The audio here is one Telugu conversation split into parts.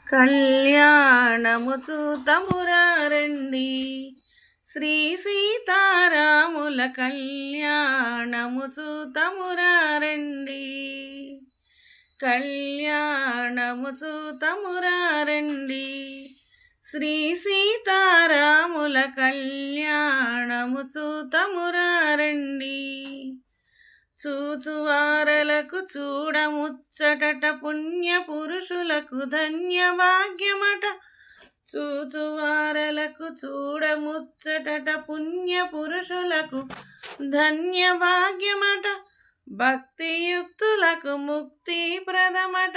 కళ్యాణము చూతమురారండి, శ్రీ సీతారాముల కళ్యాణము చూతమురారండి. కళ్యాణము చూతమురారండి, శ్రీ సీతారాముల కళ్యాణము చూతమురారండి. చూచువారలకు చూడముచ్చటట, పుణ్య పురుషులకు ధన్యభాగ్యమట. చూచువారలకు చూడముచ్చటట, పుణ్య పురుషులకు ధన్యభాగ్యమట. భక్తియుక్తులకు ముక్తి ప్రదమట.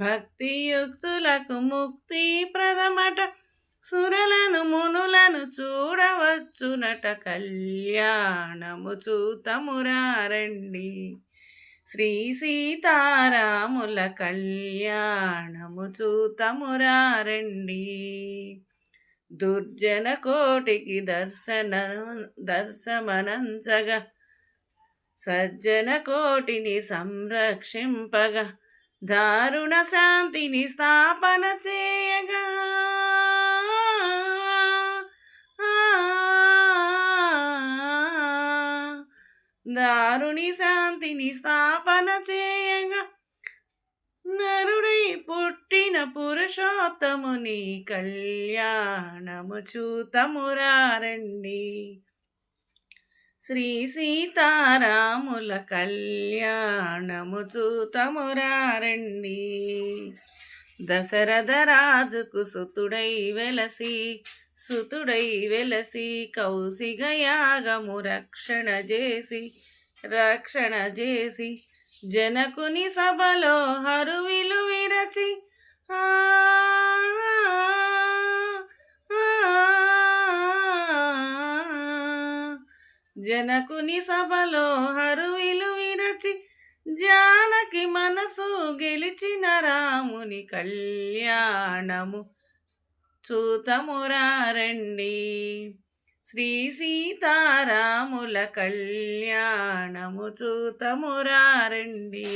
భక్తియుక్తులకు ముక్తి ప్రదమట. సురలను మునులను చూడవచ్చునట, కళ్యాణము చూతమురారండి, శ్రీ సీతారాముల కళ్యాణము చూతమురారండి. దుర్జన కోటికి దర్శమనంచగా, సజ్జన కోటిని సంరక్షింపగా, దారుణ శాంతిని స్థాపన చేయగా, దారుని శాంతిని స్థాపన చేయగా, నరుడై పుట్టిన పురుషోత్తముని కళ్యాణము చూతమురారండి, శ్రీ సీతారాముల కళ్యాణము చూతమురారండి. దశరథ రాజుకు సుతుడై వెలసి కౌశిక యాగము రక్షణ చేసి జనకుని సభలో హరువిలు విరచి, జనకుని సభలో హరువిలు విరచి, జానకి మనసు గెలిచిన రాముని కళ్యాణము చూతమురారండి, శ్రీ సీతారాముల కళ్యాణము చూతమురారండి.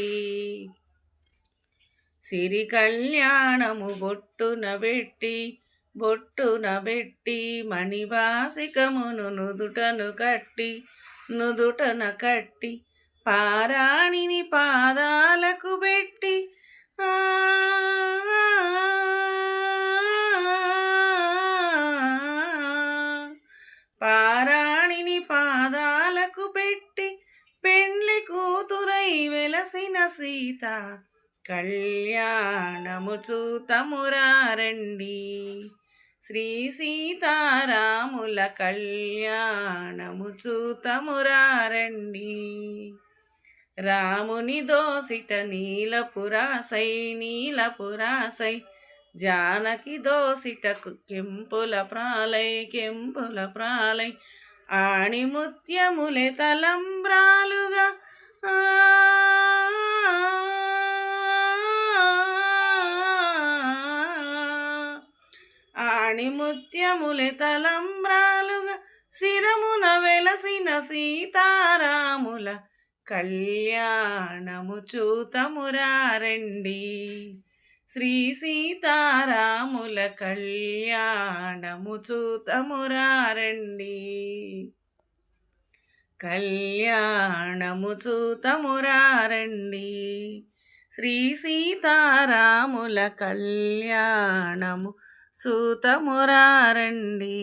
సిరి కళ్యాణము బొట్టున బెట్టి మణివాసికమును నుదుటన కట్టి పారాణిని పాదాలకు పెట్టి, పారాణిని పాదాలకు పెట్టి పెండ్లి కూతురై వెలసిన సీత కళ్యాణము చూతమురారండి, శ్రీ సీతారాముల కళ్యాణము చూతమురారండి. రాముని దోసిట నీలపురాసై, జానకి దోసిటకు కెంపుల ప్రాలై, ఆణిముత్యములే తలంబ్రాలుగా, ఆణిముత్యములే తలంబ్రాలుగా, శిరమున వెలసిన సీతారాముల కళ్యాణము చూతమురారండి, శ్రీ సీతారాముల కళ్యాణము చూతమురారండి. కళ్యాణము చూతమురారండి, శ్రీ సీతారాముల కళ్యాణము చూతమురారండి.